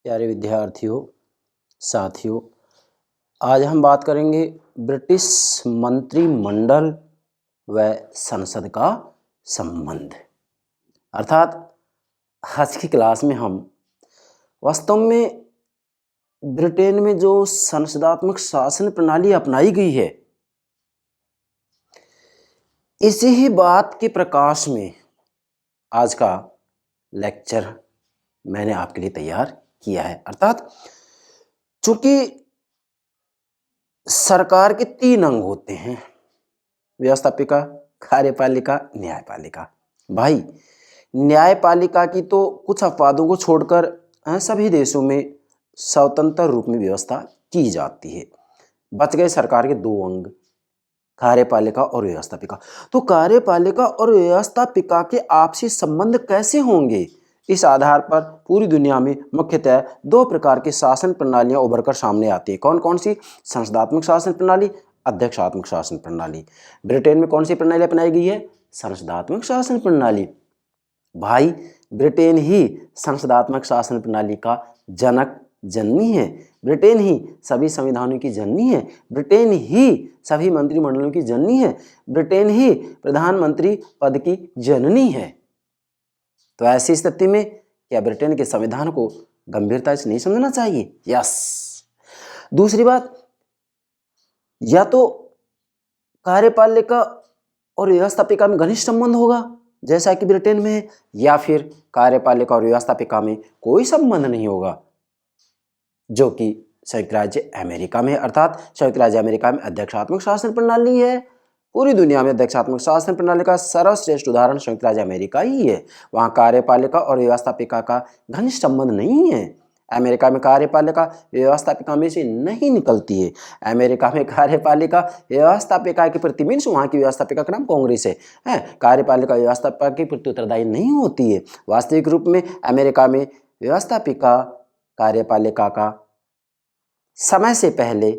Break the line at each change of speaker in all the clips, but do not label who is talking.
प्यारे विद्यार्थियों, साथियों, आज हम बात करेंगे ब्रिटिश मंत्रिमंडल व संसद का संबंध। अर्थात आज की क्लास में हम वास्तव में ब्रिटेन में जो संसदात्मक शासन प्रणाली अपनाई गई है, इसी ही बात के प्रकाश में आज का लेक्चर मैंने आपके लिए तैयार किया है। अर्थात चूंकि सरकार के 3 अंग होते हैं, व्यवस्थापिका, कार्यपालिका, न्यायपालिका। भाई, न्यायपालिका की तो कुछ अपवादों को छोड़कर सभी देशों में स्वतंत्र रूप में व्यवस्था की जाती है। बच गए सरकार के 2 अंग, कार्यपालिका और व्यवस्थापिका। तो कार्यपालिका और व्यवस्थापिका के आपसी संबंध कैसे होंगे, इस आधार पर पूरी दुनिया में मुख्यतः 2 प्रकार की शासन प्रणालियां उभरकर सामने आती है। कौन कौन सी? संसदात्मक शासन प्रणाली, अध्यक्षात्मक शासन प्रणाली। ब्रिटेन में कौन सी प्रणाली अपनाई गई है? संसदात्मक शासन प्रणाली। भाई, ब्रिटेन ही संसदात्मक शासन प्रणाली का जनक जननी है। ब्रिटेन ही सभी संविधानों की जननी है। ब्रिटेन ही सभी मंत्रिमंडलों की जननी है। ब्रिटेन ही प्रधानमंत्री पद की जननी है। तो ऐसी स्थिति में क्या ब्रिटेन के संविधान को गंभीरता से नहीं समझना चाहिए? यस। दूसरी बात, या तो कार्यपालिका और व्यवस्थापिका में घनिष्ठ संबंध होगा जैसा कि ब्रिटेन में है, या फिर कार्यपालिका और व्यवस्थापिका में कोई संबंध नहीं होगा, जो कि संयुक्त राज्य अमेरिका में है। अर्थात संयुक्त राज्य अमेरिका में अध्यक्षात्मक शासन प्रणाली है। पूरी दुनिया में अध्यक्षात्मक शासन प्रणाली का सर्वश्रेष्ठ उदाहरण संयुक्त राज्य अमेरिका ही है। वहाँ कार्यपालिका और व्यवस्थापिका का घनिष्ठ संबंध नहीं है। अमेरिका में कार्यपालिका व्यवस्थापिका में से नहीं निकलती है। अमेरिका में कार्यपालिका व्यवस्थापिका के प्रति मीन्स वहाँ की व्यवस्थापिका का नाम कांग्रेस है। कार्यपालिका व्यवस्थापिका के प्रति उत्तरदायी नहीं होती है। वास्तविक रूप में अमेरिका में व्यवस्थापिका कार्यपालिका का समय से पहले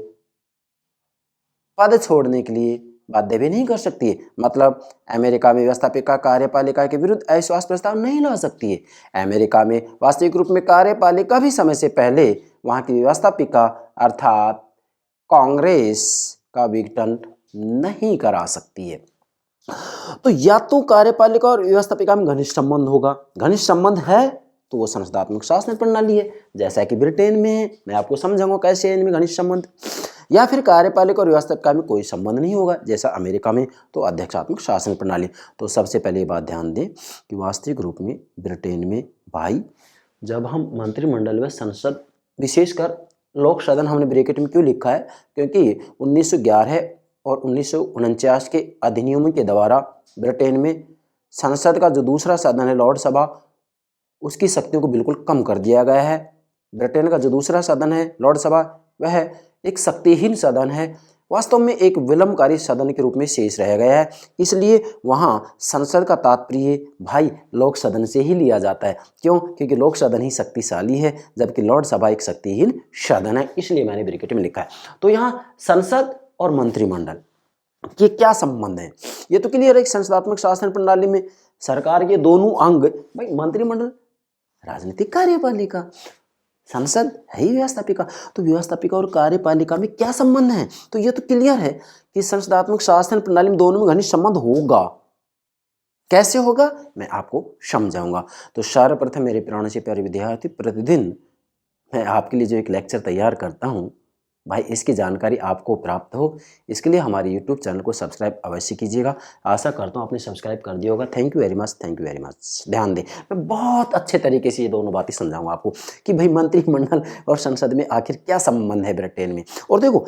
पद छोड़ने के लिए बाध्य भी नहीं कर सकती है। मतलब अमेरिका में व्यवस्थापिका कार्यपालिका के विरुद्ध अविश्वास प्रस्ताव नहीं ला सकती है। अमेरिका में वास्तविक रूप में कार्यपालिका भी समय से पहले वहां की व्यवस्थापिका अर्थात कांग्रेस का विघटन नहीं करा सकती है। तो या तो कार्यपालिका और व्यवस्थापिका में घनिष्ठ संबंध होगा, घनिष्ठ संबंध है तो वो संसदात्मक शासन प्रणाली है, जैसा कि ब्रिटेन में है। मैं आपको समझाऊंगा कैसे है इनमें घनिष्ठ संबंध। या फिर कार्यपालिका और व्यवस्थापिका में कोई संबंध नहीं होगा जैसा अमेरिका में, तो अध्यक्षात्मक शासन प्रणाली। तो सबसे पहले ये बात ध्यान दें कि वास्तविक रूप में ब्रिटेन में भाई, जब हम मंत्रिमंडल व संसद, विशेषकर लोक सदन हमने ब्रैकेट में क्यों लिखा है, क्योंकि 1911 और 1949 के अधिनियमों के द्वारा ब्रिटेन में संसद का जो दूसरा सदन है लॉर्ड सभा, उसकी शक्तियों को बिल्कुल कम कर दिया गया है। ब्रिटेन का जो दूसरा सदन है लॉर्ड सभा, वह एक शक्तिहीन सदन है, वास्तव में एक विलंबकारी सदन के रूप में शेष रह गया है। इसलिए वहाँ संसद का तात्पर्य भाई लोक सदन से ही लिया जाता है। क्यों? क्योंकि लोक सदन ही शक्तिशाली है, जबकि लॉर्ड सभा एक शक्तिहीन सदन है। इसलिए मैंने ब्रैकेट में लिखा है। तो यहाँ संसद और मंत्रिमंडल ये क्या संबंध है, ये तो क्लियर है। संसदात्मक शासन प्रणाली में सरकार के दोनों अंग, भाई मंत्रिमंडल राजनीतिक कार्यपालिका, संसद है ही व्यवस्थापिका। तो व्यवस्थापिका और कार्यपालिका में क्या संबंध है? तो ये तो क्लियर है कि संसदात्मक शासन प्रणाली में दोनों में घनिष्ठ संबंध होगा। कैसे होगा मैं आपको समझाऊंगा। तो सर्वप्रथम मेरे प्राण से प्यारे विद्यार्थी, प्रतिदिन मैं आपके लिए जो एक लेक्चर तैयार करता हूं भाई, इसकी जानकारी आपको प्राप्त हो, इसके लिए हमारे यूट्यूब चैनल को सब्सक्राइब अवश्य कीजिएगा। आशा करता हूँ आपने सब्सक्राइब कर दिया होगा। Thank you very much, thank you very much. ध्यान दें, मैं बहुत अच्छे तरीके से ये दोनों बातें समझाऊंगा आपको कि भाई मंत्रिमंडल और संसद में आखिर क्या संबंध है ब्रिटेन में। और देखो,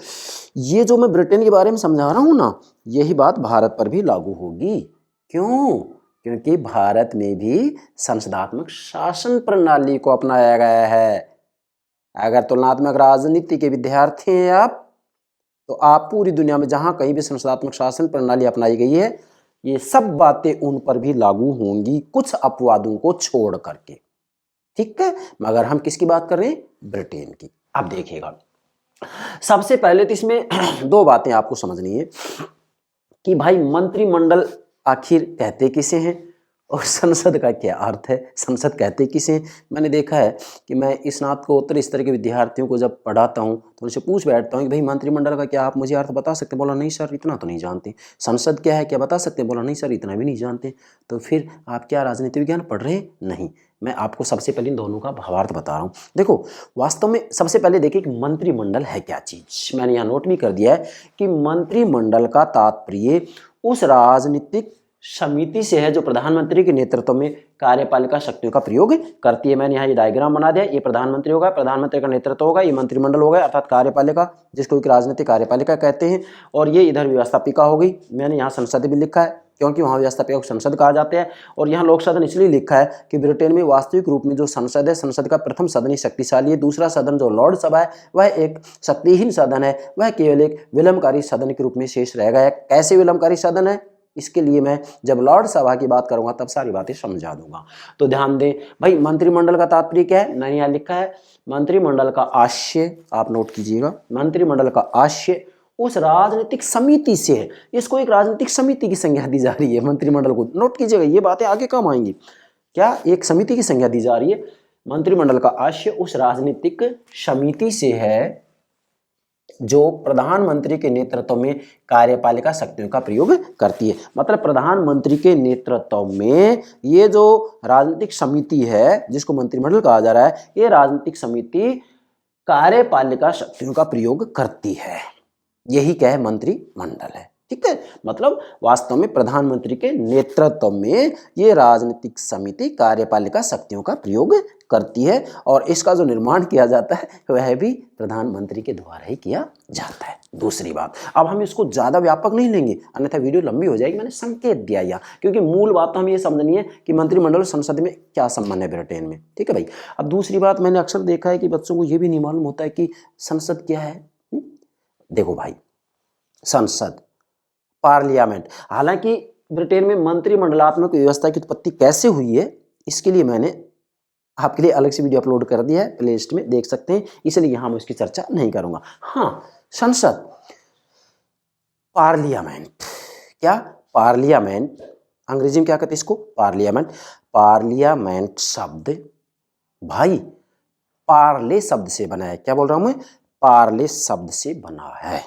ये जो मैं ब्रिटेन के बारे में समझा रहा हूँ ना, यही बात भारत पर भी लागू होगी। क्यों? क्योंकि भारत में भी संसदात्मक शासन प्रणाली को अपनाया गया है। अगर तुलनात्मक राजनीति के विद्यार्थी हैं आप, तो आप पूरी दुनिया में जहां कहीं भी संसदात्मक शासन प्रणाली अपनाई गई है, ये सब बातें उन पर भी लागू होंगी, कुछ अपवादों को छोड़ करके। ठीक है, मगर हम किसकी बात कर रहे हैं? ब्रिटेन की। अब देखिएगा, सबसे पहले तो इसमें 2 बातें आपको समझनी है कि भाई मंत्रिमंडल आखिर कहते किसे हैं और संसद का क्या अर्थ है, संसद कहते किसे? मैंने देखा है कि मैं स्नातकोत्तर स्तर के विद्यार्थियों को जब पढ़ाता हूँ तो उनसे पूछ बैठता हूँ कि भाई मंत्रिमंडल का क्या आप मुझे अर्थ बता सकते हैं? बोला नहीं सर इतना तो नहीं जानते। संसद क्या है क्या बता सकते हैं? बोला नहीं सर इतना भी नहीं जानते। तो फिर आप क्या राजनीति विज्ञान पढ़ रहे हैं? नहीं, मैं आपको सबसे पहले इन दोनों का भावार्थ बता रहा हूँ। देखो वास्तव में सबसे पहले देखिए कि मंत्रिमंडल है क्या चीज़। मैंने यहाँ नोट भी कर दिया है कि मंत्रिमंडल का तात्पर्य उस राजनीतिक समिति से है जो प्रधानमंत्री के नेतृत्व में कार्यपालिका शक्तियों का प्रयोग करती है। मैंने यहाँ ये डायग्राम बना दिया, ये प्रधानमंत्री होगा, प्रधानमंत्री का नेतृत्व होगा, ये मंत्रिमंडल होगा अर्थात कार्यपालिका, जिसको एक राजनीतिक कार्यपालिका कहते हैं। और ये इधर व्यवस्थापिका हो गई। मैंने यहाँ संसद भी लिखा है क्योंकि वहाँ व्यवस्थापिका को संसद कहा जाता है। और यहाँ लोक सदन इसलिए लिखा है कि ब्रिटेन में वास्तविक रूप में जो संसद है, संसद का प्रथम सदन ही शक्तिशाली है। दूसरा सदन जो लॉर्ड सभा है वह एक शक्तिहीन सदन है, वह केवल एक विलंबकारी सदन के रूप में शेष रह गया है। कैसे विलंबकारी सदन है इसके लिए मैं जब लॉर्ड सभा की बात करूंगा तब सारी बातें समझा दूंगा। तो ध्यान दें भाई, मंत्रिमंडल का तात्पर्य क्या है? मैंने यहाँ लिखा है मंत्रिमंडल का आशय, आप नोट कीजिएगा, मंत्रिमंडल का आशय उस राजनीतिक समिति से है। इसको एक राजनीतिक समिति की संज्ञा दी जा रही है मंत्रिमंडल को, नोट कीजिएगा, ये बातें आगे काम आएंगी। क्या एक समिति की संज्ञा दी जा रही है? मंत्रिमंडल का आशय उस राजनीतिक समिति से है जो प्रधानमंत्री के नेतृत्व में कार्यपालिका शक्तियों का प्रयोग करती है। मतलब प्रधानमंत्री के नेतृत्व में ये जो राजनीतिक समिति है जिसको मंत्रिमंडल कहा जा रहा है, ये राजनीतिक समिति कार्यपालिका शक्तियों का प्रयोग करती है। यही क्या है? मंत्रिमंडल है। ठीक है, मतलब वास्तव में प्रधानमंत्री के नेतृत्व में ये राजनीतिक समिति कार्यपालिका शक्तियों का प्रयोग करती है और इसका जो निर्माण किया जाता है वह भी प्रधानमंत्री के द्वारा ही किया जाता है। दूसरी बात, अब हम इसको ज्यादा व्यापक नहीं लेंगे अन्यथा वीडियो लंबी हो जाएगी। मैंने संकेत दिया या क्योंकि मूल बात तो हमें ये समझनी है कि मंत्रिमंडल और संसद में क्या संबंध है ब्रिटेन में। ठीक है भाई। अब दूसरी बात, मैंने अक्सर देखा है कि बच्चों को ये भी नहीं मालूम होता है कि संसद क्या है। देखो भाई, संसद, पार्लियामेंट, हालांकि ब्रिटेन में मंत्रिमंडलात्मक व्यवस्था की उत्पत्ति कैसे हुई है इसके लिए मैंने आपके लिए अलग से वीडियो अपलोड कर दिया है, प्लेलिस्ट में देख सकते हैं, इसलिए यहां मैं उसकी चर्चा नहीं करूंगा। हाँ, संसद, पार्लियामेंट, क्या पार्लियामेंट अंग्रेजी में क्या कहते हैं इसको? पार्लियामेंट। पार्लियामेंट शब्द भाई पार्ले शब्द से बना है। क्या बोल रहा हूं मैं? पार्ले शब्द से बना है।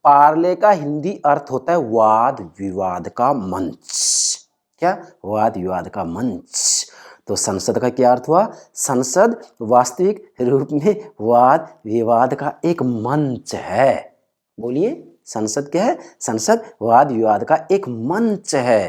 पार्ले का हिंदी अर्थ होता है वाद विवाद का मंच। क्या? वाद विवाद का मंच। तो संसद का क्या अर्थ हुआ? संसद वास्तविक रूप में वाद विवाद का एक मंच है। बोलिए, संसद क्या है? संसद वाद विवाद का एक मंच है।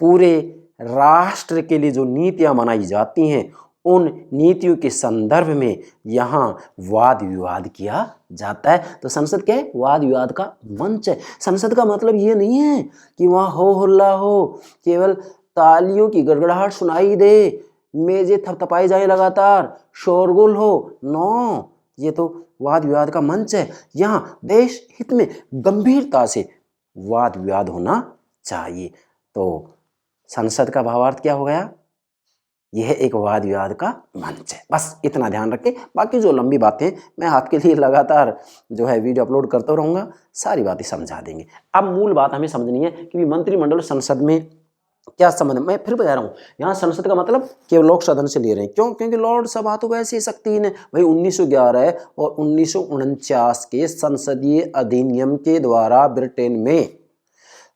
पूरे राष्ट्र के लिए जो नीतियां बनाई जाती हैं उन नीतियों के संदर्भ में यहाँ वाद विवाद किया जाता है। तो संसद क्या है? वाद विवाद का मंच है। संसद का मतलब ये नहीं है कि वहाँ हो हल्ला हो, केवल तालियों की गड़गड़ाहट सुनाई दे, मेजें थपथपाई जाए लगातार, शोरगुल हो। नो, ये तो वाद विवाद का मंच है। यहाँ देश हित में गंभीरता से वाद विवाद होना चाहिए। तो संसद का भावार्थ क्या हो गया? यह एक वाद विवाद का मंच है। बस इतना ध्यान रखें, बाकी जो लंबी बातें मैं आपके लिए लगातार जो है वीडियो अपलोड करता रहूँगा, सारी बातें समझा देंगे। अब मूल बात हमें समझनी है कि मंत्रिमंडल संसद में क्या संबंध है। मैं फिर बता रहा हूँ, यहाँ संसद का मतलब केवल लोक सदन से ले रहे हैं। क्यों? क्योंकि लॉर्ड सभा तो वैसे ही शक्तिहीन है भाई। 1911 और 1949 के संसदीय अधिनियम के द्वारा ब्रिटेन में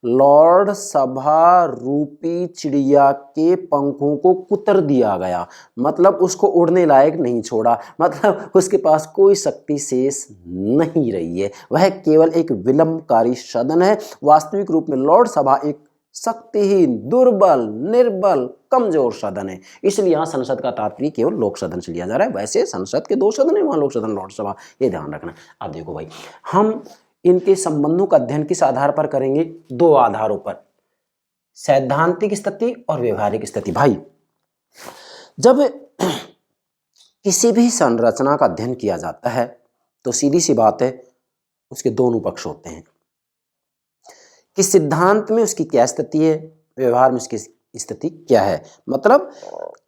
लॉर्ड सभा रूपी चिड़िया के पंखों को कुतर दिया गया। मतलब उसको उड़ने लायक नहीं छोड़ा, मतलब उसके पास कोई शक्ति शेष नहीं रही है। वह केवल एक विलंबकारी सदन है। वास्तविक रूप में लॉर्ड सभा एक शक्तिहीन, दुर्बल, निर्बल, कमजोर सदन है। इसलिए यहाँ संसद का तात्पर्य केवल लोक सदन से लिया जा रहा है। वैसे संसद के दो सदन है, वहाँ लोक सदन, लॉर्ड सभा, ये ध्यान रखना। अब देखो भाई, हम इनके संबंधों का अध्ययन किस आधार पर करेंगे? दो आधारों पर, सैद्धांतिक स्थिति और व्यवहारिक स्थिति। भाई, जब किसी भी संरचना का अध्ययन किया जाता है तो सीधी सी बात है उसके दोनों पक्ष होते हैं कि सिद्धांत में उसकी क्या स्थिति है, व्यवहार में उसकी स्थिति क्या है। मतलब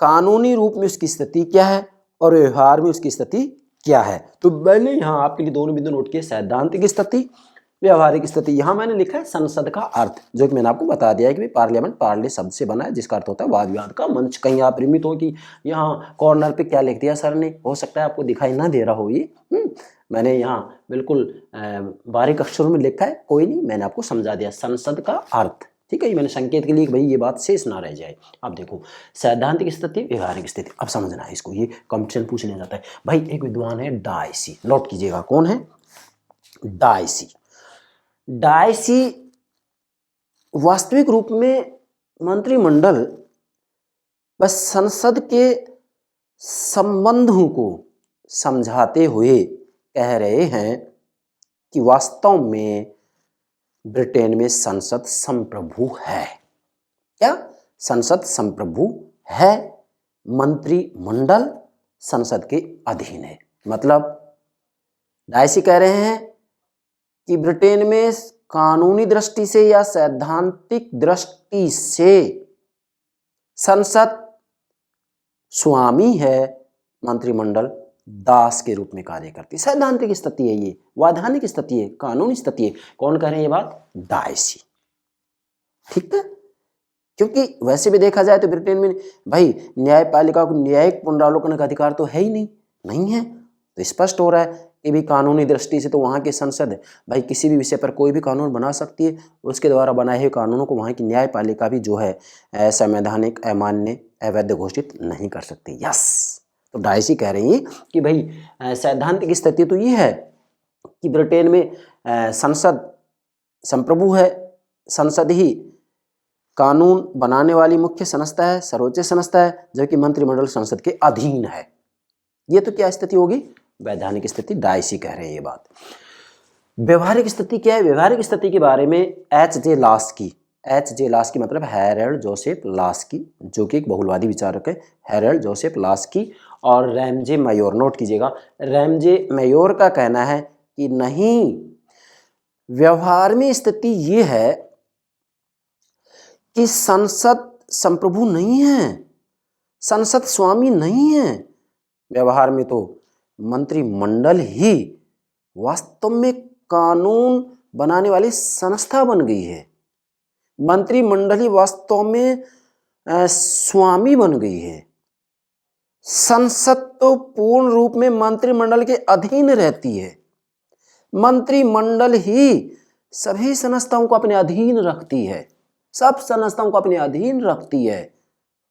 कानूनी रूप में उसकी स्थिति क्या है और व्यवहार में उसकी स्थिति क्या है। तो मैंने यहाँ आपके लिए दोनों बिंदु नोट किए, सैद्धांतिक स्थिति व्यवहारिक स्थिति, यहाँ मैंने लिखा है संसद का अर्थ, जो कि मैंने आपको बता दिया है कि पार्लियामेंट पार्ले शब्द से बना है, जिसका अर्थ होता है वाद विवाद का मंच। कहीं आप भ्रमित हो कि यहाँ कॉर्नर पे क्या लिख दिया सर ने, हो सकता है आपको दिखाई ना दे रहा हो ये, मैंने यहाँ बिल्कुल बारीक अक्षरों में लिखा है, कोई नहीं, मैंने आपको समझा दिया संसद का अर्थ, ठीक है। ये मैंने संकेत के लिए भाई ये बात शेष ना रह जाए। अब देखो सैद्धांतिक स्थिति, व्यवहारिक स्थिति, अब समझना है इसको, ये कंपटीशन पूछ लिया जाता है। भाई एक विद्वान है डायसी, नोट कीजिएगा कौन है, डायसी। डायसी वास्तविक रूप में मंत्रिमंडल व संसद के संबंधों को समझाते हुए कह रहे हैं कि वास्तव में ब्रिटेन में संसद संप्रभु है। क्या संसद संप्रभु है, मंत्रिमंडल संसद के अधीन है। मतलब डायसी कह रहे हैं कि ब्रिटेन में कानूनी दृष्टि से या सैद्धांतिक दृष्टि से संसद स्वामी है, मंत्रिमंडल दास के रूप में कार्य करती है। सैद्धांतिक स्थिति है ये, वैधानिक स्थिति है, कानूनी स्थिति है। कौन कह रहे हैं ये बात, डायसी, ठीक है। क्योंकि वैसे भी देखा जाए तो ब्रिटेन में भाई न्यायपालिका को न्यायिक पुनरावलोकन का अधिकार तो है ही नहीं है, तो स्पष्ट हो रहा है कि भी कानूनी दृष्टि से तो वहाँ की संसद भाई किसी भी विषय पर कोई भी कानून बना सकती है, उसके द्वारा बनाए हुए कानूनों को वहाँ की न्यायपालिका भी जो है असंवैधानिक, अमान्य, अवैध घोषित नहीं कर सकती। यस, तो डायसी कह रही है कि भाई सैद्धांतिक स्थिति तो ये है कि ब्रिटेन में संसद संप्रभु है, संसद ही कानून बनाने वाली मुख्य संस्था है, सर्वोच्च संस्था है, जबकि मंत्रिमंडल संसद के अधीन है। ये तो क्या स्थिति होगी, वैधानिक स्थिति। डायसी कह रहे हैं ये बात। व्यवहारिक स्थिति क्या है, व्यवहारिक स्थिति के बारे में एच.जे. लास्की मतलब हैरल्ड जोसेफ लास्की, जो कि एक बहुलवादी विचारक है, हैरल्ड जोसेफ लास्की और रैमजे मेयोर, नोट कीजिएगा, रैमजे मेयोर का कहना है कि नहीं, व्यवहार में स्थिति ये है कि संसद संप्रभु नहीं है, संसद स्वामी नहीं है, व्यवहार में तो मंत्रिमंडल ही वास्तव में कानून बनाने वाली संस्था बन गई है, मंत्रिमंडल ही वास्तव में स्वामी बन गई है। संसद तो पूर्ण रूप में मंत्रिमंडल के अधीन रहती है, मंत्रिमंडल ही सभी संस्थाओं को अपने अधीन रखती है, सब संस्थाओं को अपने अधीन रखती है।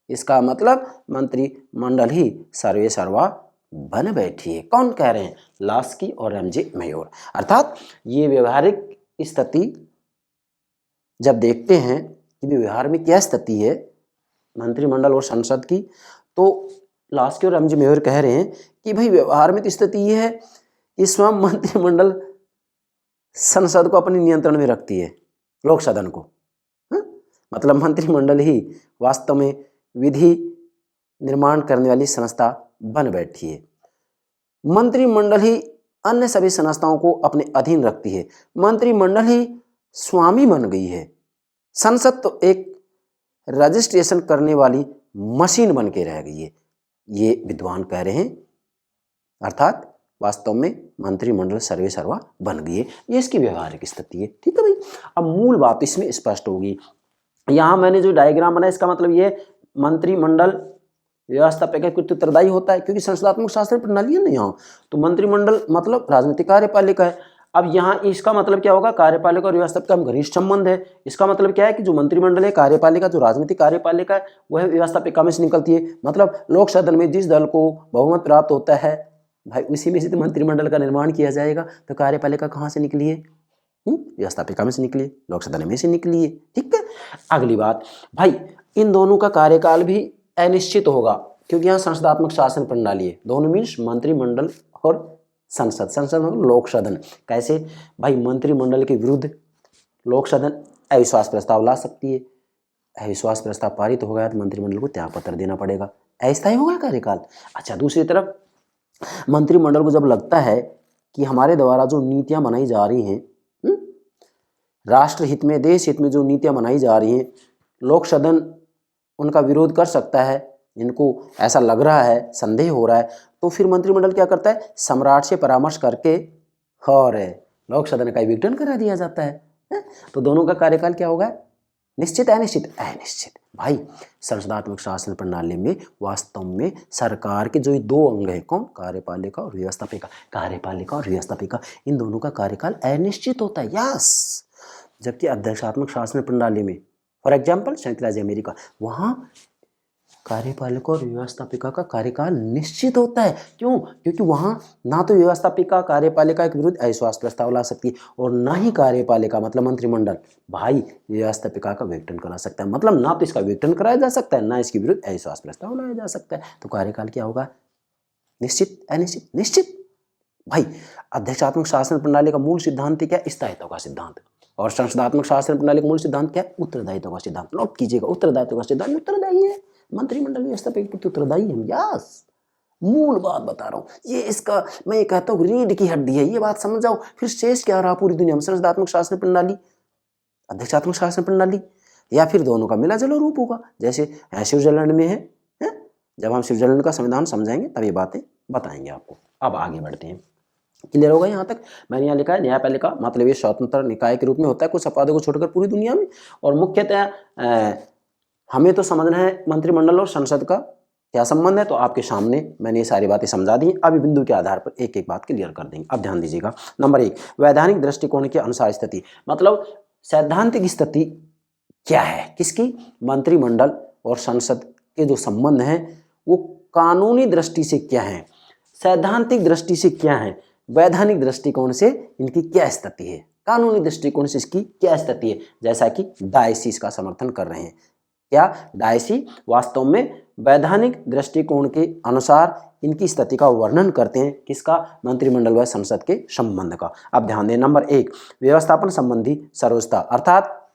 इसका मतलब मंत्रिमंडल ही सर्वे सर्वा बन बैठी है। कौन कह रहे हैं, लास्की और रैमजे मेयोर। अर्थात ये व्यवहारिक स्थिति जब देखते हैं कि व्यवहार में क्या स्थिति है मंत्रिमंडल और संसद की, तो लास्की और रैमजे मेयोर कह रहे हैं कि भाई व्यवहार में तो स्थिति ये है कि स्वयं मंत्रिमंडल संसद को अपने नियंत्रण में रखती है, लोक सदन को, मतलब मंत्रिमंडल ही वास्तव में विधि निर्माण करने वाली संस्था बन बैठी है, मंत्रिमंडल ही अन्य सभी संस्थाओं को अपने अधीन रखती है, मंत्रिमंडल ही स्वामी बन गई है, संसद तो एक रजिस्ट्रेशन करने वाली मशीन बन के रह गई है, ये विद्वान कह रहे हैं। अर्थात वास्तव में मंत्रिमंडल सर्वे सर्वा बन गई है, ये इसकी व्यवहारिक स्थिति है। ठीक है भाई, अब मूल बात इसमें स्पष्ट होगी। यहाँ मैंने जो डायग्राम बनाया इसका मतलब ये मंत्रिमंडल व्यवस्था अपेक्षाकृत उत्तरदायी होता है, क्योंकि संसदात्मक शासन प्रणाली है ना यहाँ, तो मंत्रिमंडल मतलब राजनीतिक कार्यपालिका है। अब यहाँ इसका मतलब क्या होगा, कार्यपालिका और व्यवस्थापिका का घनिष्ठ संबंध है। इसका मतलब क्या है कि जो मंत्रिमंडल है, कार्यपालिका जो राजनीतिक कार्यपालिका है वह व्यवस्थापिका में से निकलती है। मतलब लोक सदन में जिस दल को बहुमत प्राप्त होता है भाई उसी में से तो मंत्रिमंडल का निर्माण किया जाएगा। तो कार्यपालिका कहाँ से निकली है, व्यवस्थापिका में से निकली है, लोक सदन में से निकली है। ठीक है, अगली बात भाई, इन दोनों का कार्यकाल भी अनिश्चित होगा, क्योंकि यहाँ संसदात्मक शासन प्रणाली है। दोनों मीन्स मंत्रिमंडल और संसद, संसद मतलब लोक सदन। कैसे भाई, मंत्रिमंडल के विरुद्ध लोक सदन अविश्वास प्रस्ताव ला सकती है, अविश्वास प्रस्ताव पारित हो गया तो मंत्रिमंडल को त्याग पत्र देना पड़ेगा, अस्थायी होगा कार्यकाल। अच्छा, दूसरी तरफ मंत्रिमंडल को जब लगता है कि हमारे द्वारा जो नीतियां बनाई जा रही हैं, राष्ट्र हित में, देश हित में जो नीतियां बनाई जा रही हैं, लोक सदन उनका विरोध कर सकता है, इनको ऐसा लग रहा है, संदेह हो रहा है, तो फिर मंत्रिमंडल क्या करता है, सम्राट से परामर्श करके और लोक सदन का विघटन करा दिया जाता है? तो दोनों का कार्यकाल क्या होगा? निश्चित अनिश्चित? अनिश्चित। भाई संसदात्मक शासन प्रणाली में वास्तव में सरकार के जो ये दो अंग है, कौन? कार्यपालिका और व्यवस्थापिका। कार्यपालिका और व्यवस्थापिका इन दोनों का कार्यकाल अनिश्चित होता है, यस। जबकि अध्यक्षात्मक शासन प्रणाली में फॉर एग्जाम्पल संयुक्त राज्य अमेरिका, वहाँ कार्यपालिका और व्यवस्थापिका का कार्यकाल निश्चित होता है। क्यों? क्योंकि वहाँ ना तो व्यवस्थापिका कार्यपालिका के विरुद्ध अविश्वास प्रस्ताव ला सकती है और ना ही कार्यपालिका मतलब मंत्रिमंडल भाई व्यवस्थापिका का विघटन करा सकता है। मतलब ना तो इसका विघटन कराया जा सकता है, ना इसके विरुद्ध अविश्वास प्रस्ताव लाया जा सकता है। तो कार्यकाल क्या होगा? निश्चित अनिश्चित? निश्चित। भाई अध्यक्षात्मक शासन प्रणाली का मूल सिद्धांत क्या? स्थायित्व का सिद्धांत। और संसदात्मक शासन प्रणाली का मूल सिद्धांत क्या? उत्तरदायित्व का सिद्धांत। नोट कीजिएगा, उत्तरदायित्व का सिद्धांत उत्तरदायी है, मंत्रिमंडल व्यवस्था पे उत्तरदायी है। यस, मूल बात बता रहा हूँ। ये इसका मैं ये कहता हूँ रीढ़ की हड्डी है, ये बात समझ जाओ। फिर शेष क्या रहा पूरी दुनिया में? संसदात्मक शासन प्रणाली, अध्यक्षात्मक शासन प्रणाली, या फिर दोनों का मिला जुला रूप होगा, जैसे स्विट्जरलैंड में है? जब हम स्विट्जरलैंड का संविधान समझाएंगे तब ये बातें बताएंगे आपको। अब आगे बढ़ते हैं। क्लियर होगा यहाँ तक? मैंने यहाँ लिखा है न्यायपालिका मतलब ये स्वतंत्र निकाय के रूप में होता है कुछ अपराधों को छोड़कर पूरी दुनिया में, और मुख्यतः हमें तो समझना है मंत्रिमंडल और संसद का क्या संबंध है। तो आपके सामने मैंने ये सारी बातें समझा दी। अभी बिंदु के आधार पर एक एक बात क्लियर कर देंगे। अब ध्यान दीजिएगा। नंबर 1, वैधानिक दृष्टिकोण के अनुसार स्थिति, मतलब सैद्धांतिक स्थिति क्या है किसकी? मंत्रिमंडल और संसद के जो संबंध हैं वो कानूनी दृष्टि से क्या है, सैद्धांतिक दृष्टि से क्या है, वैधानिक दृष्टिकोण से इनकी क्या स्थिति है, कानूनी दृष्टिकोण से इसकी क्या स्थिति है। जैसा कि डायसी इसका समर्थन कर रहे हैं। क्या? डायसी वास्तव में वैधानिक दृष्टिकोण के अनुसार इनकी स्थिति का वर्णन करते हैं। किसका? मंत्रिमंडल व संसद के संबंध का। अब ध्यान दें। नंबर 1, व्यवस्थापन संबंधी सर्वोच्चता, अर्थात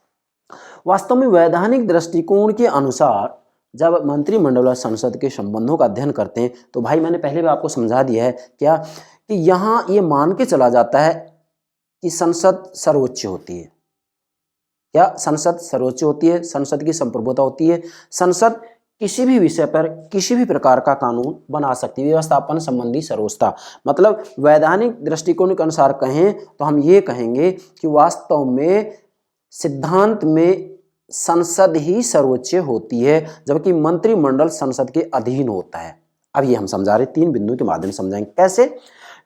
वास्तव में वैधानिक दृष्टिकोण के अनुसार जब मंत्रिमंडल और संसद के संबंधों का अध्ययन करते हैं तो भाई मैंने पहले भी आपको समझा दिया है क्या कि यहाँ ये मान के चला जाता है कि संसद सर्वोच्च होती है। क्या? संसद सर्वोच्च होती है, संसद की संप्रभुता होती है, संसद किसी भी विषय पर किसी भी प्रकार का कानून बना सकती है। व्यवस्थापन संबंधी सर्वोच्चता मतलब वैधानिक दृष्टिकोण के अनुसार कहें तो हम ये कहेंगे कि वास्तव में सिद्धांत में संसद ही सर्वोच्च होती है जबकि मंत्रिमंडल संसद के अधीन होता है। अब ये हम समझा रहे 3 बिंदुओं के माध्यम से समझाएंगे। कैसे?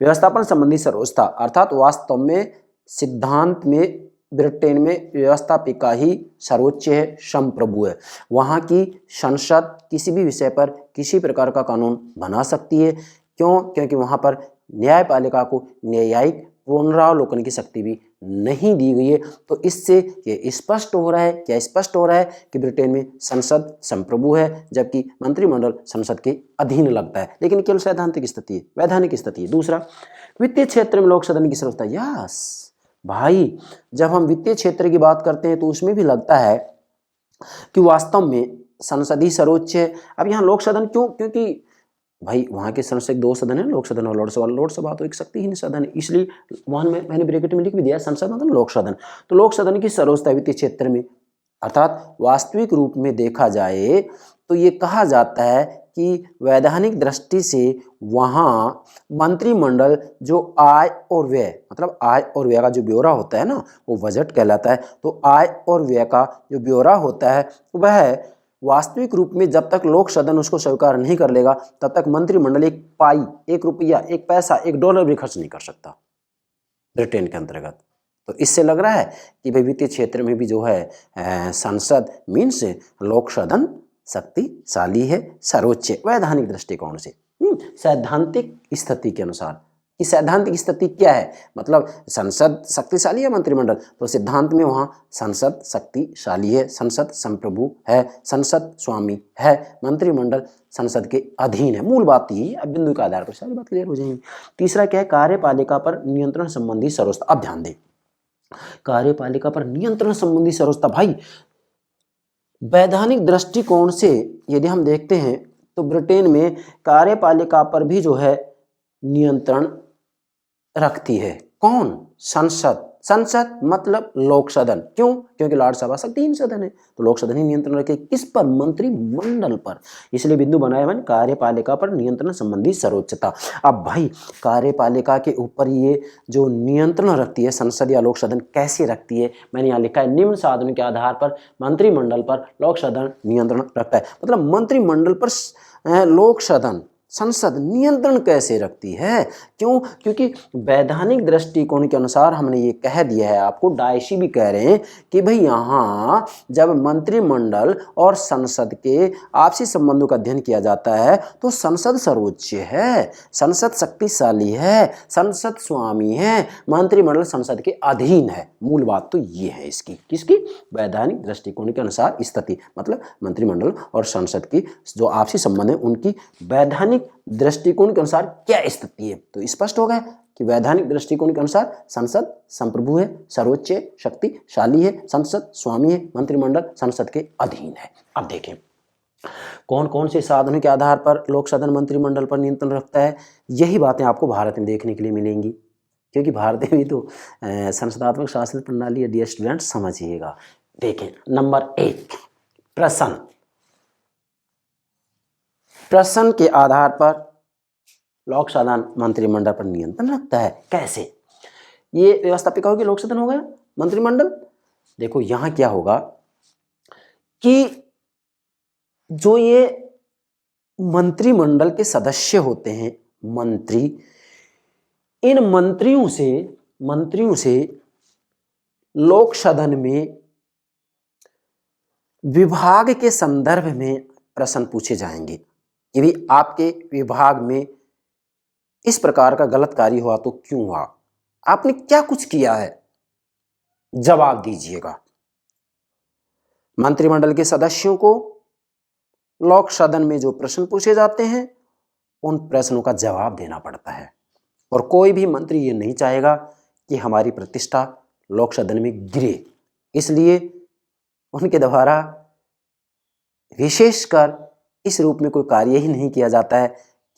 व्यवस्थापन संबंधी सर्वोच्चता अर्थात वास्तव में सिद्धांत में ब्रिटेन में व्यवस्थापिका ही सर्वोच्च है, संप्रभु है। वहाँ की संसद किसी भी विषय पर किसी प्रकार का कानून बना सकती है। क्यों? क्योंकि वहाँ पर न्यायपालिका को न्यायिक पुनरावलोकन की शक्ति भी नहीं दी गई है। तो इससे ये स्पष्ट हो रहा है, क्या स्पष्ट हो रहा है कि ब्रिटेन में संसद संप्रभु है जबकि मंत्रिमंडल संसद के अधीन लगता है। लेकिन केवल सैद्धांतिक स्थिति है, वैधानिक स्थिति है। दूसरा, वित्तीय क्षेत्र में लोक सदन की सर्वोच्चता। यस भाई, जब हम वित्तीय क्षेत्र की बात करते हैं तो उसमें भी लगता है कि वास्तव में संसद ही सर्वोच्च है। अब यहाँ लोक सदन क्यों? क्योंकि भाई वहाँ के संसद 2 सदन है, लोक सदन और लोकसभा। लोकसभा तो एक शक्तिहीन सदन है, इसलिए वहाँ मैंने ब्रैकेट में लिख भी दिया संसद मतलब लोक सदन। तो लोक सदन की सर्वोच्चता वित्तीय क्षेत्र में अर्थात वास्तविक रूप में देखा जाए तो ये कहा जाता है कि वैधानिक दृष्टि से वहाँ मंत्रिमंडल जो आय और व्यय मतलब आय और व्यय का जो ब्यौरा होता है ना वो बजट कहलाता है। तो आय और व्यय का जो ब्यौरा होता है वह वास्तविक रूप में जब तक लोक सदन उसको स्वीकार नहीं कर लेगा तब तक मंत्रिमंडल एक पाई, एक रुपया, एक पैसा, $1 भी खर्च नहीं कर सकता ब्रिटेन के अंतर्गत। तो इससे लग रहा है कि भाई वित्तीय क्षेत्र में भी जो है संसद मीन्स लोक सदन शक्तिशाली है, सर्वोच्च वैधानिक दृष्टिकोण से। सैद्धांतिक स्थिति के अनुसार कि सैद्धांतिक स्थिति क्या है, मतलब संसद शक्तिशाली है, मंत्रिमंडल तो सिद्धांत में वहाँ संसद शक्तिशाली है, संसद संप्रभु है, संसद स्वामी है, मंत्रिमंडल संसद के अधीन है। मूल बात यही है। अब बिंदु के आधार पर सारी बात क्लियर हो जाएगी। तीसरा क्या है? कार्यपालिका पर नियंत्रण संबंधी सर्वोच्चता। अब ध्यान दें, कार्यपालिका पर नियंत्रण संबंधी सर्वोच्चता भाई वैधानिक दृष्टिकोण से यदि हम देखते हैं तो ब्रिटेन में कार्यपालिका पर भी जो है नियंत्रण रखती है। कौन? संसद। संसद मतलब लोक सदन। क्यों? क्योंकि राज्यसभा सक 3 सदन है, तो लोक सदन ही नियंत्रण रखे। किस पर? मंत्रिमंडल पर। इसलिए बिंदु बनाए हुए कार्यपालिका पर नियंत्रण संबंधी सर्वोच्चता। अब भाई कार्यपालिका के ऊपर ये जो नियंत्रण रखती है संसद या लोक सदन, कैसे रखती है? मैंने यहाँ लिखा है निम्न साधनों के आधार पर मंत्रिमंडल पर लोक सदन नियंत्रण रखता है। मतलब मंत्रिमंडल पर लोक सदन संसद नियंत्रण कैसे रखती है? क्यों? क्योंकि वैधानिक दृष्टिकोण के अनुसार हमने ये कह दिया है आपको, डायशी भी कह रहे हैं कि भाई यहाँ जब मंत्रिमंडल और संसद के आपसी संबंधों का अध्ययन किया जाता है तो संसद सर्वोच्च है, संसद शक्तिशाली है, संसद स्वामी है, मंत्रिमंडल संसद के अधीन है। मूल बात तो ये है इसकी, किसकी? वैधानिक दृष्टिकोण के अनुसार स्थिति, मतलब मंत्रिमंडल और संसद की जो आपसी संबंध है उनकी वैधानिक दृष्टिकोण के अनुसार क्या स्थिति है। तो स्पष्ट हो गया कि वैधानिक दृष्टिकोण के अनुसार संसद संप्रभु है, सर्वोच्च है, शक्तिशाली है, संसद स्वामी है, मंत्रिमंडल संसद के अधीन है। अब देखें कौन कौन से साधनों के आधार पर लोक सदन मंत्रिमंडल पर नियंत्रण रखता है। यही बातें आपको भारत में देखने के लिए मिलेंगी, क्योंकि भारत में भी तो संसदात्मक शासन प्रणाली है। डियर स्टूडेंट समझिएगा। देखें नंबर 1 प्रश्न। प्रश्न के आधार पर लोक सदन मंत्रिमंडल पर नियंत्रण रखता है। कैसे? ये व्यवस्थापिका होगी, लोक सदन हो गया, मंत्रिमंडल। देखो यहां क्या होगा कि जो ये मंत्रिमंडल के सदस्य होते हैं, मंत्री, इन मंत्रियों से लोक सदन में विभाग के संदर्भ में प्रश्न पूछे जाएंगे कि भी आपके विभाग में इस प्रकार का गलत कार्य हुआ तो क्यों हुआ, आपने क्या कुछ किया है, जवाब दीजिएगा। मंत्रिमंडल के सदस्यों को लोक सदन में जो प्रश्न पूछे जाते हैं उन प्रश्नों का जवाब देना पड़ता है, और कोई भी मंत्री ये नहीं चाहेगा कि हमारी प्रतिष्ठा लोक सदन में गिरे, इसलिए उनके द्वारा विशेषकर इस रूप में कोई कार्य ही नहीं किया जाता है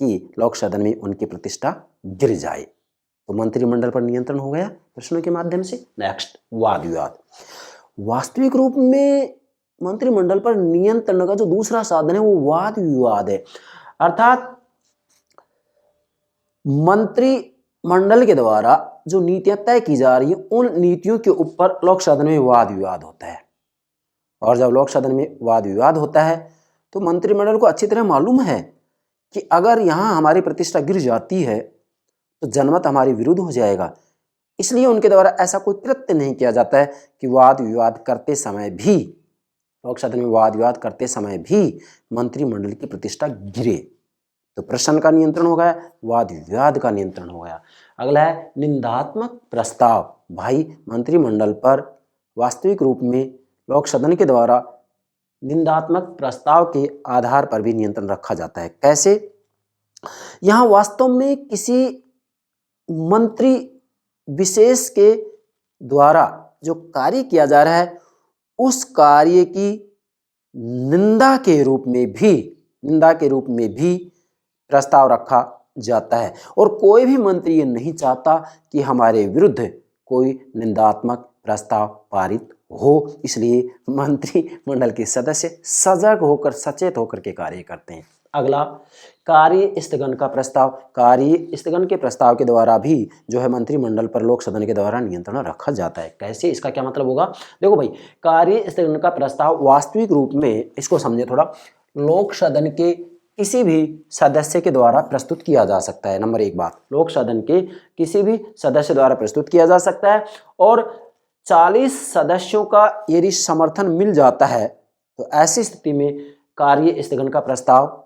कि लोक सदन में उनकी प्रतिष्ठा गिर जाए। तो मंत्रिमंडल पर नियंत्रण हो गया प्रश्नों के माध्यम से। नेक्स्ट वाद विवाद। वास्तविक रूप में मंत्रिमंडल पर नियंत्रण का जो दूसरा साधन है वो वाद विवाद है, अर्थात मंत्रिमंडल के द्वारा जो नीतियां तय की जा रही है उन नीतियों के ऊपर लोक सदन में वाद विवाद होता है। और जब लोक सदन में वाद विवाद होता है तो मंत्रिमंडल को अच्छी तरह मालूम है कि अगर यहाँ हमारी प्रतिष्ठा गिर जाती है तो जनमत हमारे विरुद्ध हो जाएगा, इसलिए उनके द्वारा ऐसा कोई कृत्य नहीं किया जाता है कि वाद विवाद करते समय भी, लोक सदन में वाद विवाद करते समय भी मंत्रिमंडल की प्रतिष्ठा गिरे। तो प्रश्न का नियंत्रण हो गया, वाद विवाद का नियंत्रण हो गया। अगला है निंदात्मक प्रस्ताव। भाई मंत्रिमंडल पर वास्तविक रूप में लोक सदन के द्वारा निंदात्मक प्रस्ताव के आधार पर भी नियंत्रण रखा जाता है। कैसे? यहां वास्तव में किसी मंत्री विशेष के द्वारा जो कार्य किया जा रहा है उस कार्य की निंदा के रूप में भी प्रस्ताव रखा जाता है, और कोई भी मंत्री ये नहीं चाहता कि हमारे विरुद्ध कोई निंदात्मक प्रस्ताव पारित हो, इसलिए मंत्रिमंडल के सदस्य सजग होकर, सचेत होकर के कार्य करते हैं। अगला कार्य स्थगन का प्रस्ताव। कार्य स्थगन के प्रस्ताव के द्वारा भी जो है मंत्रिमंडल पर लोक सदन के द्वारा नियंत्रण रखा जाता है। कैसे? इसका क्या मतलब होगा? देखो भाई, कार्य स्थगन का प्रस्ताव वास्तविक रूप में, इसको समझे थोड़ा, लोक सदन के किसी भी सदस्य के द्वारा प्रस्तुत किया जा सकता है। नंबर 1 बात, लोक सदन के किसी भी सदस्य द्वारा प्रस्तुत किया जा सकता है, और 40 सदस्यों का यदि समर्थन मिल जाता है तो ऐसी स्थिति में कार्य स्थगन का प्रस्ताव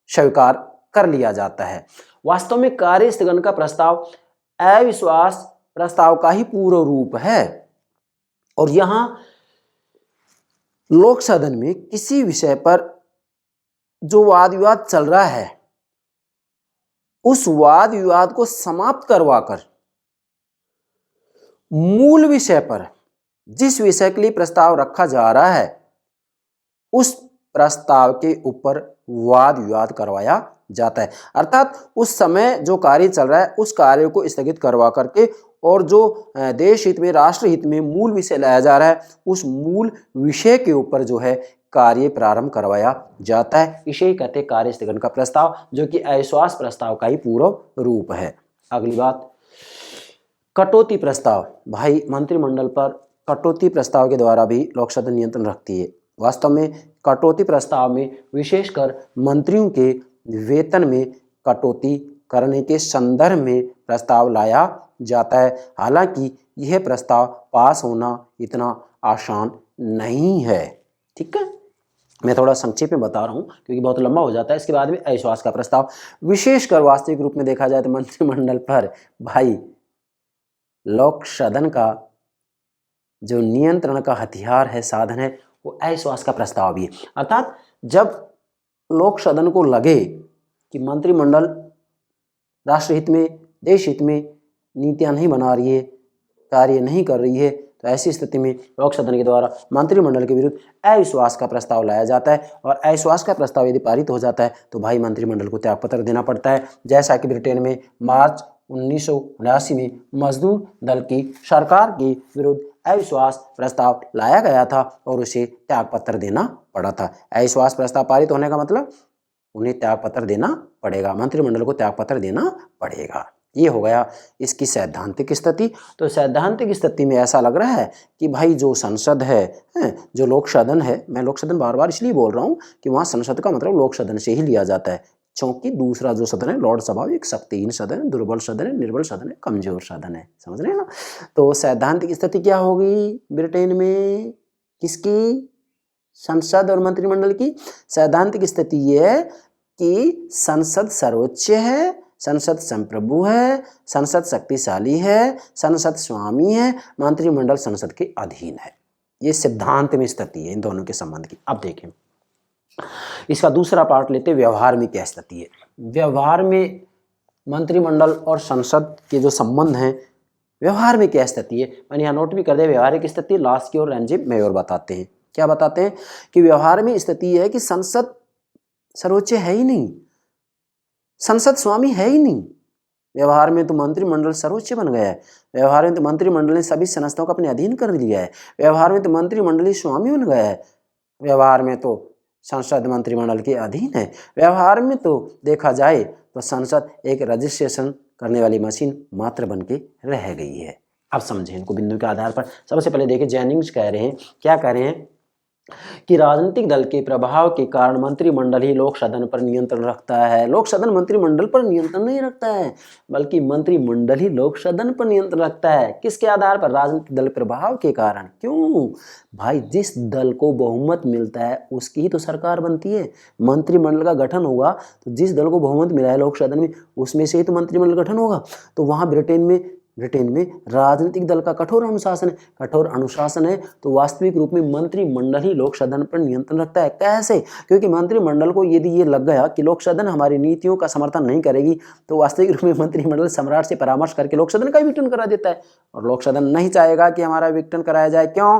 स्वीकार कर लिया जाता है। वास्तव में कार्य स्थगन का प्रस्ताव अविश्वास प्रस्ताव का ही पूर्व रूप है, और यहां लोक सदन में किसी विषय पर जो वाद विवाद चल रहा है उस वाद विवाद को समाप्त करवाकर मूल विषय पर, जिस विषय के लिए प्रस्ताव रखा जा रहा है, उस प्रस्ताव के ऊपर वाद विवाद करवाया जाता है। अर्थात उस समय जो कार्य चल रहा है उस कार्य को स्थगित करवा करके और जो देश हित में, राष्ट्र हित में मूल विषय लाया जा रहा है, उस मूल विषय के ऊपर जो है कार्य प्रारंभ करवाया जाता है। इसे ही कहते हैं कार्य स्थगन का प्रस्ताव, जो कि अविश्वास प्रस्ताव का ही पूर्व रूप है। अगली बात, कटौती प्रस्ताव। भाई मंत्रिमंडल पर कटौती प्रस्ताव के द्वारा भी लोकसभा नियंत्रण रखती है। वास्तव में कटौती प्रस्ताव में विशेषकर मंत्रियों के वेतन में कटौती करने के संदर्भ में प्रस्ताव लाया जाता है। हालांकि यह प्रस्ताव पास होना इतना आसान नहीं है। ठीक है, मैं थोड़ा संक्षेप में बता रहा हूं क्योंकि बहुत लंबा हो जाता है। इसके बाद में अविश्वास का प्रस्ताव, विशेषकर वास्तविक रूप में देखा जाए तो मंत्रिमंडल पर भाई लोक सदन का जो नियंत्रण का हथियार है, साधन है, वो अविश्वास का प्रस्ताव भी है। अर्थात जब लोक सदन को लगे कि मंत्रिमंडल राष्ट्रहित में, देश हित में नीतियां नहीं बना रही है, कार्य नहीं कर रही है, तो ऐसी स्थिति में लोक सदन के द्वारा मंत्रिमंडल के विरुद्ध अविश्वास का प्रस्ताव लाया जाता है। और अविश्वास का प्रस्ताव यदि पारित हो जाता है तो भाई मंत्रिमंडल को त्यागपत्र देना पड़ता है। जैसा कि ब्रिटेन में मार्च 1979 में मजदूर दल की सरकार के विरुद्ध अविश्वास प्रस्ताव लाया गया था और उसे त्यागपत्र देना पड़ा था। अविश्वास प्रस्ताव पारित होने का मतलब उन्हें त्यागपत्र देना पड़ेगा, मंत्रिमंडल को त्यागपत्र देना पड़ेगा। ये हो गया इसकी सैद्धांतिक स्थिति। तो सैद्धांतिक स्थिति में ऐसा लग रहा है कि भाई जो संसद है, जो लोक सदन है, मैं लोक सदन बार बार इसलिए बोल रहा हूँ कि वहाँ संसद का मतलब लोक सदन से ही लिया जाता है, क्योंकि दूसरा जो सदन है लॉर्ड सभा एक शक्तिहीन सदन है, दुर्बल सदन है, निर्बल सदन है, कमजोर सदन है। समझ रहे हैं ना। तो सैद्धांतिक स्थिति क्या होगी ब्रिटेन में, किसकी, संसद और मंत्रिमंडल की। सैद्धांतिक स्थिति ये है कि संसद सर्वोच्च है, संसद संप्रभु है, संसद शक्तिशाली है, संसद स्वामी है, मंत्रिमंडल संसद के अधीन है। ये सिद्धांत में स्थिति है इन दोनों के संबंध की। अब देखें इसका दूसरा पार्ट लेते, व्यवहार में क्या स्थिति है। व्यवहार में मंत्रिमंडल और संसद के जो संबंध हैं, व्यवहार में क्या स्थिति है, मैंने यहाँ नोट भी कर दिया। व्यवहारिक स्थिति लास्ट की ओर रंजीब मेयर बताते हैं। क्या बताते हैं कि व्यवहार में स्थिति है कि संसद सर्वोच्च है ही नहीं, संसद स्वामी है ही नहीं। व्यवहार में तो मंत्रिमंडल सर्वोच्च बन गया है। व्यवहार में तो मंत्रिमंडल ने सभी संस्थाओं को अपने अधीन कर लिया है। व्यवहार में तो मंत्रिमंडल ही स्वामी बन गया है। व्यवहार में तो संसद मंत्रिमंडल के अधीन है। व्यवहार में तो देखा जाए तो संसद एक रजिस्ट्रेशन करने वाली मशीन मात्र बन के रह गई है। अब समझें इनको बिंदु के आधार पर। सबसे पहले देखिए जेनिंग्स कह रहे हैं, क्या कह रहे हैं कि राजनीतिक दल के प्रभाव के कारण मंत्रिमंडल ही लोक सदन पर नियंत्रण रखता है। लोक सदन मंत्रिमंडल पर नियंत्रण नहीं रखता है, बल्कि मंत्रिमंडल ही लोक सदन पर नियंत्रण रखता है। किसके आधार पर? राजनीतिक दल प्रभाव के कारण। क्यों भाई? जिस दल को बहुमत मिलता है उसकी ही तो सरकार बनती है। मंत्रिमंडल का गठन होगा तो जिस दल को बहुमत मिला है लोक सदन में उसमें से ही तो मंत्रिमंडल गठन होगा। तो वहां ब्रिटेन में राजनीतिक दल का कठोर अनुशासन है। तो वास्तविक रूप में मंत्रिमंडल ही लोक सदन पर नियंत्रण रखता है। कैसे? क्योंकि मंत्रिमंडल को यदि ये लग गया कि लोक सदन हमारी नीतियों का समर्थन नहीं करेगी तो वास्तविक रूप में मंत्रिमंडल सम्राट से परामर्श करके लोक सदन का विघटन करा देता है। और लोक सदन नहीं चाहेगा कि हमारा विघटन कराया जाए। क्यों?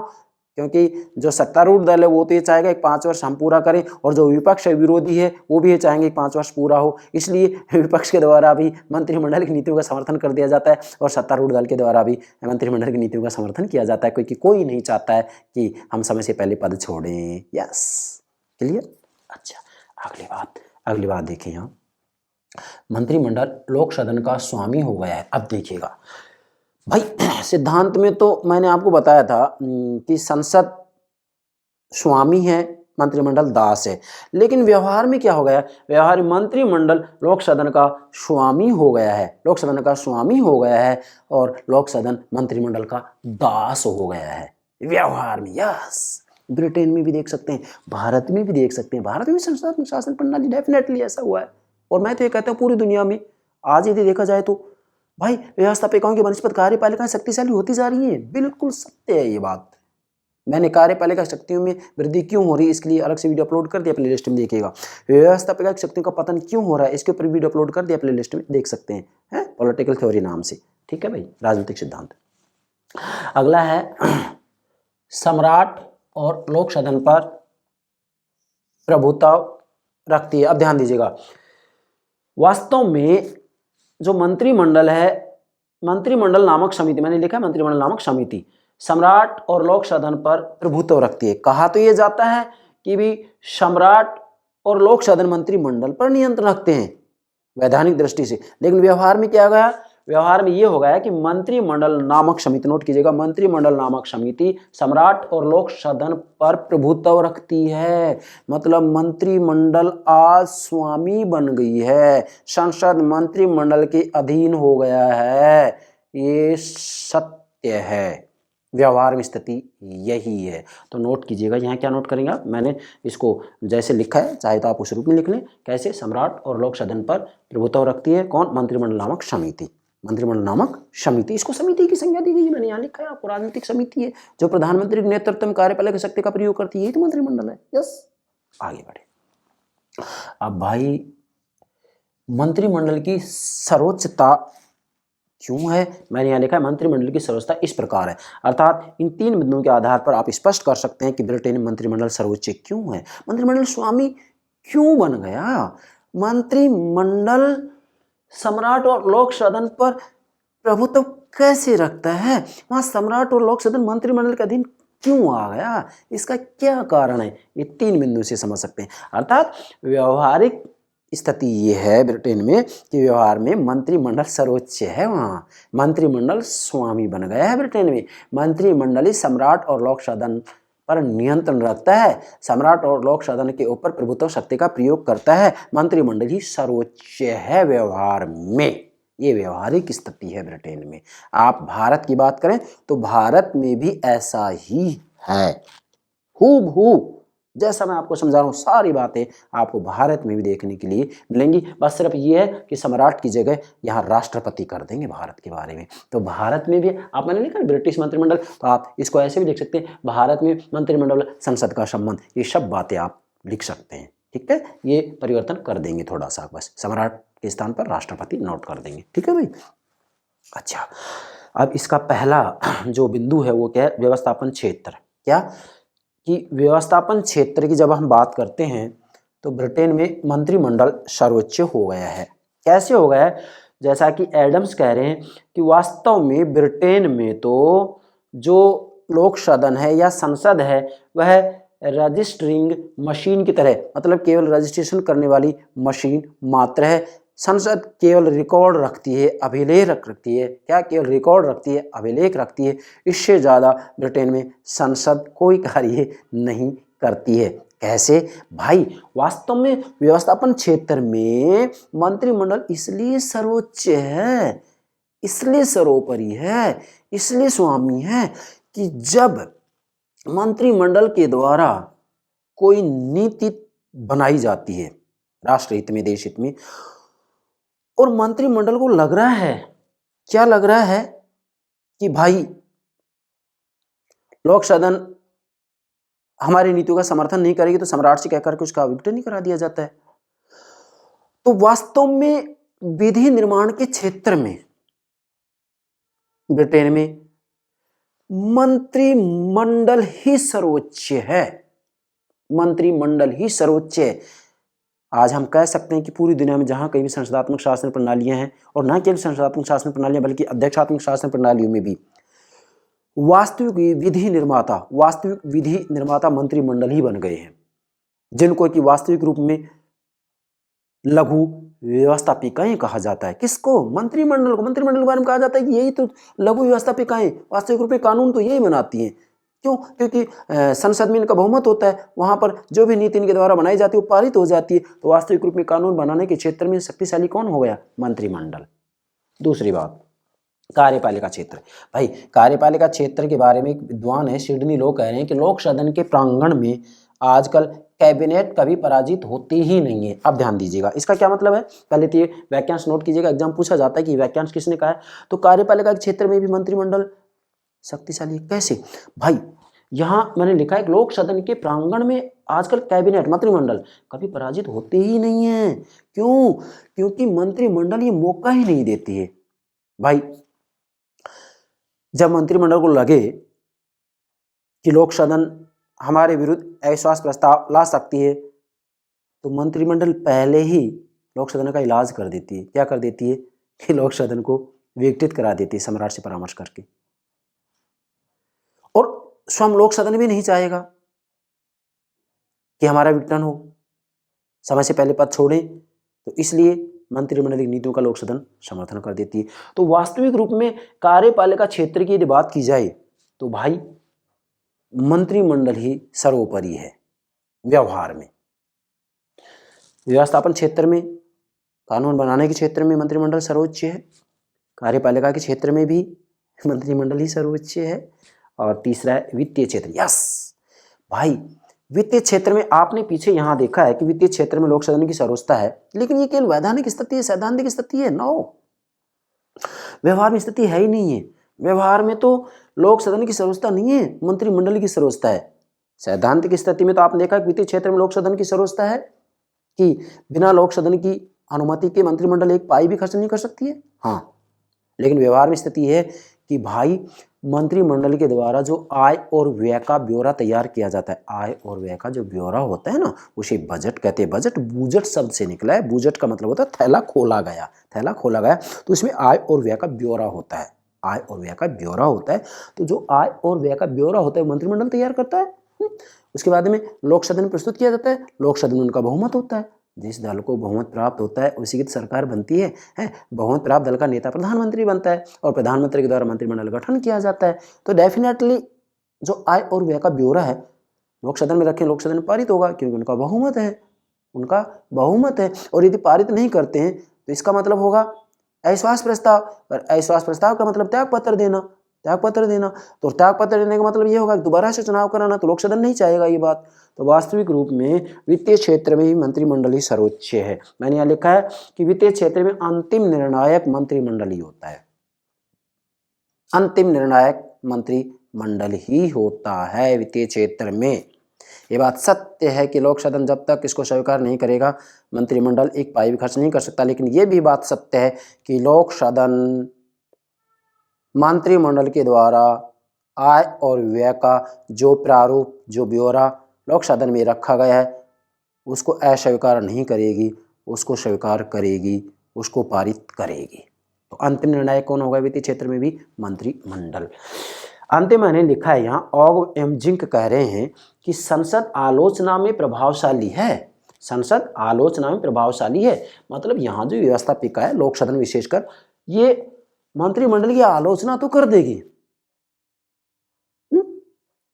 क्योंकि जो सत्तारूढ़ दल है वो तो ये चाहेगा कि 5 वर्ष हम पूरा करें, और जो विपक्ष है, विरोधी है, वो भी ये चाहेंगे कि 5 वर्ष पूरा हो। इसलिए विपक्ष के द्वारा भी मंत्रिमंडल की नीतियों का समर्थन कर दिया जाता है और सत्तारूढ़ दल के द्वारा भी मंत्रिमंडल की नीतियों का समर्थन किया जाता है, क्योंकि कोई नहीं चाहता है कि हम समय से पहले पद छोड़ें। Yes, clear? अच्छा, अगली बात देखिए। यहाँ मंत्रिमंडल लोक सदन का स्वामी हो गया है। अब देखिएगा भाई, सिद्धांत में तो मैंने आपको बताया था कि संसद स्वामी है, मंत्रिमंडल दास है, लेकिन व्यवहार में क्या हो गया? व्यवहार में मंत्रिमंडल लोक सदन का स्वामी हो गया है, लोक सदन का स्वामी हो गया है और लोक सदन मंत्रिमंडल का दास हो गया है व्यवहार में। यस, ब्रिटेन में भी देख सकते हैं, भारत में भी देख सकते हैं। भारत में भी संसदीय शासन प्रणाली डेफिनेटली ऐसा हुआ है। और मैं तो ये कहता हूँ पूरी दुनिया में आज यदि देखा जाए तो भाई व्यवस्थापिकाओं की बनस्पत कार्यपालिकाएं शक्तिशाली होती जा रही हैं। बिल्कुल सत्य है ये बात। मैंने कार्यपालिका शक्तियों में वृद्धि क्यों हो रही है इसके लिए अलग से वीडियो अपलोड कर दिया, प्ले लिस्ट में देखिएगा। व्यवस्थापिका की शक्तियों का पतन क्यों हो रहा है इसके ऊपर वीडियो अपलोड कर दिया, प्ले लिस्ट में देख सकते हैं, पॉलिटिकल थ्योरी नाम से। ठीक है भाई, राजनीतिक सिद्धांत। अगला है सम्राट और लोक सदन पर प्रभुत्व रखती है। अब ध्यान दीजिएगा, वास्तव में जो मंत्रिमंडल है मंत्रिमंडल नामक समिति, मैंने लिखा है मंत्रिमंडल नामक समिति सम्राट और लोक सदन पर प्रभुत्व रखती है। कहा तो ये जाता है कि भी सम्राट और लोक सदन मंत्रिमंडल पर नियंत्रण रखते हैं वैधानिक दृष्टि से, लेकिन व्यवहार में क्या गया, व्यवहार में ये हो गया कि मंत्रिमंडल नामक समिति, नोट कीजिएगा, मंत्रिमंडल नामक समिति सम्राट और लोक सदन पर प्रभुत्व रखती है। मतलब मंत्रिमंडल आज स्वामी बन गई है, संसद मंत्रिमंडल के अधीन हो गया है। ये सत्य है, व्यवहार में स्थिति यही है। तो नोट कीजिएगा, यहाँ क्या नोट करेंगे आप, मैंने इसको जैसे लिखा है, चाहे तो आप उस रूप में लिख लें, कैसे, सम्राट और लोक सदन पर प्रभुत्व रखती है कौन, मंत्रिमंडल नामक समिति, मंत्रिमंडल नामक समिति। इसको समिति की संज्ञा दी गई है, मैंने यहाँ लिखा है आपको, राजनीतिक समिति है जो प्रधानमंत्री के नेतृत्व में कार्यपालक शक्ति का प्रयोग करती है, यही तो मंत्रिमंडल है। यस, आगे बढ़े। अब भाई मंत्रिमंडल की सर्वोच्चता क्यों है, मैंने यहाँ लिखा है मंत्रिमंडल की सर्वोच्चता इस प्रकार है, अर्थात इन 3 बिंदुओं के आधार पर आप स्पष्ट कर सकते हैं कि ब्रिटेन में मंत्रिमंडल सर्वोच्च क्यों है। मंत्रिमंडल स्वामी क्यों बन गया, मंत्रिमंडल सम्राट और लोक सदन पर प्रभुत्व कैसे रखता है, वहां सम्राट और लोक सदन मंत्रिमंडल के अधीन क्यों आ गया, इसका क्या कारण है, ये 3 बिंदु से समझ सकते हैं। अर्थात व्यवहारिक स्थिति ये है ब्रिटेन में कि व्यवहार में मंत्रिमंडल सर्वोच्च है, वहाँ मंत्रिमंडल स्वामी बन गया है ब्रिटेन में। मंत्रिमंडल ही सम्राट और लोक सदन पर नियंत्रण रखता है, सम्राट और लोक सदन के ऊपर प्रभुत्व शक्ति का प्रयोग करता है, मंत्रिमंडल ही सर्वोच्च है व्यवहार में। ये व्यवहारिक स्थिति है ब्रिटेन में। आप भारत की बात करें तो भारत में भी ऐसा ही है, हूबहू जैसा मैं आपको समझा रहा हूँ, सारी बातें आपको भारत में भी देखने के लिए मिलेंगी। बस सिर्फ ये है कि सम्राट की जगह यहाँ राष्ट्रपति कर देंगे भारत के बारे में। तो भारत में भी आप, मैंने लिखा ब्रिटिश मंत्रिमंडल, तो आप इसको ऐसे भी लिख सकते हैं, भारत में मंत्रिमंडल संसद का संबंध, ये सब बातें आप लिख सकते हैं। ठीक है, ये परिवर्तन कर देंगे थोड़ा सा, बस सम्राट के स्थान पर राष्ट्रपति नोट कर देंगे। ठीक है भाई। अच्छा, अब इसका पहला जो बिंदु है वो क्या है, व्यवस्थापन क्षेत्र। क्या कि व्यवस्थापन क्षेत्र की जब हम बात करते हैं तो ब्रिटेन में मंत्रिमंडल सर्वोच्च हो गया है। कैसे हो गया है, जैसा कि एडम्स कह रहे हैं कि वास्तव में ब्रिटेन में तो जो लोक सदन है या संसद है वह रजिस्टरिंग मशीन की तरह, मतलब केवल रजिस्ट्रेशन करने वाली मशीन मात्र है। संसद केवल रिकॉर्ड रखती है, अभिलेख रखती है। क्या, केवल रिकॉर्ड रखती है, अभिलेख रखती है। इससे ज़्यादा ब्रिटेन में संसद कोई कार्य नहीं करती है। कैसे भाई, वास्तव में व्यवस्थापन क्षेत्र में मंत्रिमंडल इसलिए सर्वोच्च है, इसलिए सर्वोपरि है, इसलिए स्वामी है कि जब मंत्रिमंडल के द्वारा कोई नीति बनाई जाती है राष्ट्र हित में, देश हित में, और मंत्रिमंडल को लग रहा है, क्या लग रहा है कि भाई लोक सदन हमारी नीतियों का समर्थन नहीं करेगी, तो सम्राट से कहकर के उसका अविक्रय नहीं करा दिया जाता है। तो वास्तव में विधि निर्माण के क्षेत्र में ब्रिटेन में मंत्रिमंडल ही सर्वोच्च है, मंत्रिमंडल ही सर्वोच्च है। आज हम कह सकते हैं कि पूरी दुनिया में जहां कहीं भी संसदात्मक शासन प्रणालियां हैं, और न केवल संसदात्मक शासन प्रणालियां बल्कि अध्यक्षात्मक शासन प्रणालियों में भी वास्तविक विधि निर्माता मंत्रिमंडल ही बन गए हैं, जिनको कि वास्तविक रूप में लघु व्यवस्थापिकाएं कहा जाता है। किसको, मंत्रिमंडल को। मंत्रिमंडल के बारे में कहा जाता है कि यही तो लघु व्यवस्थापिकाएं, वास्तविक रूप में कानून तो यही बनाती हैं। क्यों, क्योंकि संसद में इनका बहुमत होता है, वहां पर जो भी नीति इनके द्वारा बनाई जाती है वो पारित हो जाती है। तो वास्तविक रूप में कानून बनाने के क्षेत्र में शक्तिशाली कौन हो गया, मंत्रिमंडल। दूसरी बात, कार्यपालिका क्षेत्र। भाई कार्यपालिका क्षेत्र के बारे में एक विद्वान है, सिडनी लोग कह रहे हैं कि लोक सदन के प्रांगण में आजकल कैबिनेट कभी पराजित होती ही नहीं है। अब ध्यान दीजिएगा, इसका क्या मतलब है, पहले तो ये वाक्यांश नोट कीजिएगा, एग्जाम पूछा जाता है कि वाक्यांश किसने कहा है। तो कार्यपालिका के क्षेत्र में भी मंत्रिमंडल शक्तिशाली। कैसे भाई, यहां मैंने लिखा है लोक सदन के प्रांगण में आजकल कैबिनेट, मंत्रिमंडल कभी पराजित होते ही नहीं है। क्यों, क्योंकि मंत्रिमंडल ये मौका ही नहीं देती है। भाई जब मंत्रिमंडल को लगे कि लोक सदन हमारे विरुद्ध अविश्वास प्रस्ताव ला सकती है, तो मंत्रिमंडल पहले ही लोक सदन का इलाज कर देती है। क्या कर देती है कि लोक सदन को विघटित करा देती है सम्राट से परामर्श करके। और स्वयं लोक सदन भी नहीं चाहेगा कि हमारा विघटन हो, समय से पहले पद छोड़े, तो इसलिए मंत्रिमंडलीय नीतियों का लोक सदन समर्थन कर देती है। तो वास्तविक रूप में कार्यपालिका क्षेत्र की यदि बात की जाए तो भाई मंत्रिमंडल ही सर्वोपरि है। व्यवहार में, व्यवस्थापन क्षेत्र में, कानून बनाने के क्षेत्र में मंत्रिमंडल सर्वोच्च है, कार्यपालिका के क्षेत्र में भी मंत्रिमंडल ही सर्वोच्च है। और तीसरा है वित्तीय क्षेत्र। यस भाई, वित्तीय क्षेत्र में आपने पीछे यहां देखा है कि वित्तीय क्षेत्र में लोक सदन की सर्वोच्चता है, लेकिन ये केवल वैधानिक स्थिति है, सैद्धांतिक स्थिति है? नो, व्यवहार में स्थिति है ही नहीं है। व्यवहार में तो लोक सदन की सर्वोच्चता नहीं है, मंत्रिमंडल की सर्वोच्चता है। सैद्धांतिक स्थिति में तो आपने देखा कि वित्तीय क्षेत्र में लोक सदन की सर्वोच्चता है कि बिना लोक सदन की अनुमति के मंत्रिमंडल एक पाई भी खर्च नहीं कर सकती है। हाँ, लेकिन व्यवहार में स्थिति है कि भाई मंत्रिमंडल के द्वारा जो आय और व्यय का ब्यौरा तैयार किया जाता है, आय और व्यय का जो ब्यौरा होता है ना, उसे बजट कहते हैं। बजट बूजट शब्द से निकला है। बूजट का मतलब होता है थैला खोला गया, थैला खोला गया, तो इसमें आय और व्यय का ब्यौरा होता है, आय और व्यय का ब्यौरा होता है। तो जो आय और व्यय का ब्यौरा होता है मंत्रिमंडल तैयार करता है। उसके बाद में लोक सदन में प्रस्तुत किया जाता है, लोक सदन में उनका बहुमत होता है। जिस दल को बहुमत प्राप्त होता है उसी की सरकार बनती है, बहुमत प्राप्त दल का नेता प्रधानमंत्री बनता है और प्रधानमंत्री के द्वारा मंत्रिमंडल गठन किया जाता है। तो डेफिनेटली जो आय और व्यय का ब्यौरा है लोक सदन में रखें, लोक सदन में पारित होगा, क्योंकि उनका बहुमत है, उनका बहुमत है। और यदि पारित नहीं करते हैं तो इसका मतलब होगा अविश्वास प्रस्ताव, और अविश्वास प्रस्ताव का मतलब त्याग पत्र देना, त्याग पत्र देना। तो त्याग पत्र देने का मतलब ये होगा कि दोबारा से चुनाव कराना, तो लोक सदन नहीं चाहेगा ये बात। तो वास्तविक रूप में वित्तीय क्षेत्र में ही मंत्रिमंडल ही सर्वोच्च है। मैंने यहाँ लिखा है कि वित्तीय क्षेत्र में अंतिम निर्णायक मंत्रिमंडल ही होता है, अंतिम निर्णायक मंत्रिमंडल ही होता है वित्तीय क्षेत्र में। ये बात सत्य है कि लोक सदन जब तक इसको स्वीकार नहीं करेगा मंत्रिमंडल एक पाई भी खर्च नहीं कर सकता। लेकिन ये भी बात सत्य है कि लोक सदन मंत्रिमंडल के द्वारा आय और व्यय का जो प्रारूप, जो ब्यौरा लोक सदन में रखा गया है उसको अस्वीकार नहीं करेगी, उसको स्वीकार करेगी, उसको पारित करेगी। तो अंतिम निर्णय कौन होगा वित्तीय क्षेत्र में भी? मंत्रिमंडल। अंतिम मैंने लिखा है यहाँ, ऑग एम जिंक कह रहे हैं कि संसद आलोचना में प्रभावशाली है, संसद आलोचना में प्रभावशाली है। मतलब यहाँ जो व्यवस्थापिका है लोक सदन विशेषकर, ये मंत्रिमंडल की आलोचना तो कर देगी,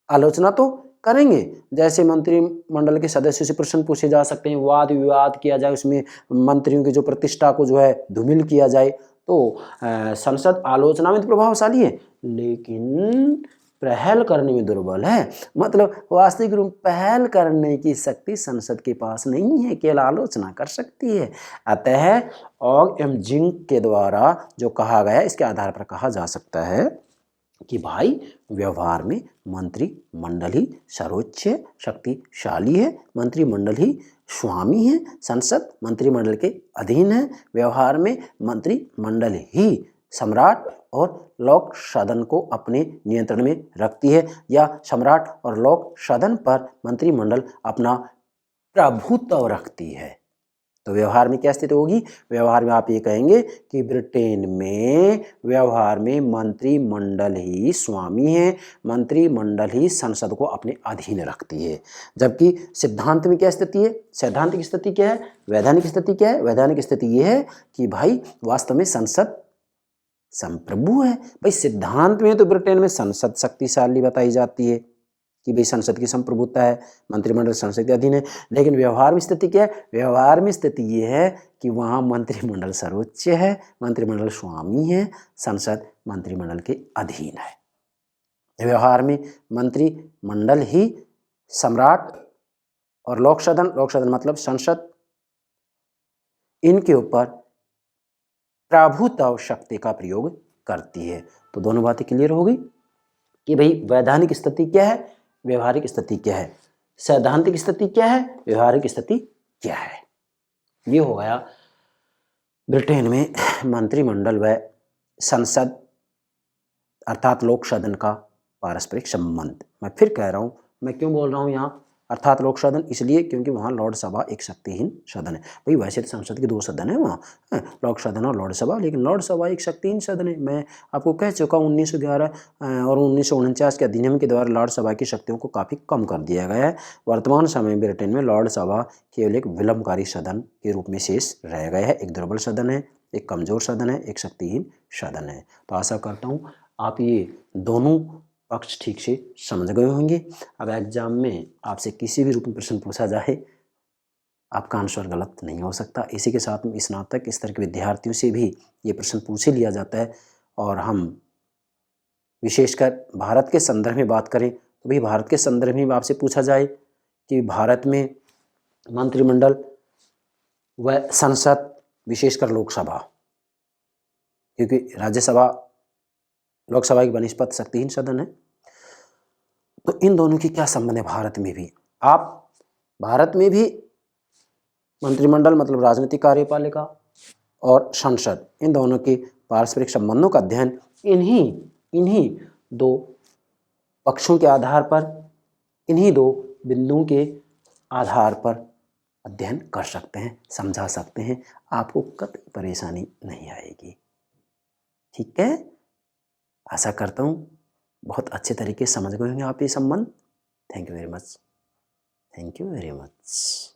आलोचना तो करेंगे। जैसे मंत्रिमंडल के सदस्यों से प्रश्न पूछे जा सकते हैं, वाद विवाद किया जाए, उसमें मंत्रियों की जो प्रतिष्ठा को जो है धूमिल किया जाए, तो संसद आलोचना में तो प्रभावशाली है लेकिन पहल करने में दुर्बल है। मतलब वास्तविक रूप पहल करने की शक्ति संसद के पास नहीं है, केवल आलोचना कर सकती है। अतः ऑग एम जिंक के द्वारा जो कहा गया इसके आधार पर कहा जा सकता है कि भाई व्यवहार में मंत्रिमंडल ही सर्वोच्च शक्तिशाली है, मंत्रिमंडल ही स्वामी है, संसद मंत्रिमंडल के अधीन है। व्यवहार में मंत्रिमंडल ही सम्राट और लोक सदन को अपने नियंत्रण में रखती है, या सम्राट और लोक सदन पर मंत्रिमंडल अपना प्रभुत्व रखती है। तो व्यवहार में क्या स्थिति होगी? व्यवहार में आप ये कहेंगे कि ब्रिटेन में व्यवहार में मंत्रिमंडल ही स्वामी है, मंत्रिमंडल ही संसद को अपने अधीन रखती है। जबकि सिद्धांत में क्या स्थिति है? सैद्धांतिक स्थिति क्या है? वैधानिक स्थिति क्या है? वैधानिक स्थिति ये है कि भाई वास्तव में संसद संप्रभु है। भाई सिद्धांत में तो ब्रिटेन में संसद शक्तिशाली बताई जाती है कि भाई संसद की संप्रभुता है, मंत्रिमंडल संसद के अधीन है। लेकिन व्यवहार में स्थिति क्या है? व्यवहार में स्थिति ये है कि वहाँ मंत्रिमंडल सर्वोच्च है, मंत्रिमंडल स्वामी है, संसद मंत्रिमंडल के अधीन है। व्यवहार में मंत्रिमंडल ही सम्राट और लोक सदन मतलब संसद, इनके ऊपर प्रभुत्व शक्ति का प्रयोग करती है। तो दोनों बातें क्लियर हो गई कि भाई वैधानिक स्थिति क्या है, व्यवहारिक स्थिति क्या है, सैद्धांतिक स्थिति क्या है, व्यवहारिक स्थिति क्या है। ये हो गया ब्रिटेन में मंत्रिमंडल व संसद अर्थात लोक सदन का पारस्परिक संबंध। मैं फिर कह रहा हूं, मैं क्यों बोल रहा हूं यहाँ अर्थात लोक सदन इसलिए क्योंकि वहाँ लॉर्ड सभा एक शक्तिहीन सदन है। भाई वैसे तो संसद के 2 सदन है वहाँ, लोक सदन और लॉर्ड सभा, लेकिन लॉर्ड सभा एक शक्तिहीन सदन है। मैं आपको कह चुका हूँ 1911 और 1949 के अधिनियम के द्वारा लॉर्ड सभा की शक्तियों को काफ़ी कम कर दिया गया है। वर्तमान समय में ब्रिटेन में लॉर्ड सभा केवल एक विलंबकारी सदन के रूप में शेष रह गया है। एक दुर्बल सदन है, एक कमजोर सदन है, एक शक्तिहीन सदन है। तो आशा करता हूँ आप ये दोनों पक्ष ठीक से समझ गए होंगे। अब एग्जाम में आपसे किसी भी रूप में प्रश्न पूछा जाए, आपका आंसर गलत नहीं हो सकता। इसी के साथ में स्नातक स्तर के विद्यार्थियों से भी ये प्रश्न पूछ लिया जाता है। और हम विशेषकर भारत के संदर्भ में बात करें तो भी भारत के संदर्भ में आपसे पूछा जाए कि भारत में मंत्रिमंडल व संसद, विशेषकर लोकसभा, क्योंकि राज्यसभा लोकसभा की बनस्पत शक्तिहीन सदन है, तो इन दोनों की क्या संबंध है भारत में भी। आप भारत में भी मंत्रिमंडल मतलब राजनीतिक कार्यपालिका और संसद, इन दोनों के पारस्परिक संबंधों का अध्ययन इन्हीं 2 पक्षों के आधार पर, इन्हीं 2 बिंदुओं के आधार पर अध्ययन कर सकते हैं, समझा सकते हैं। आपको कतई परेशानी नहीं आएगी। ठीक है, आशा करता हूँ बहुत अच्छे तरीके से समझ गए होंगे आप ये संबंध। Thank you very much. Thank you very much.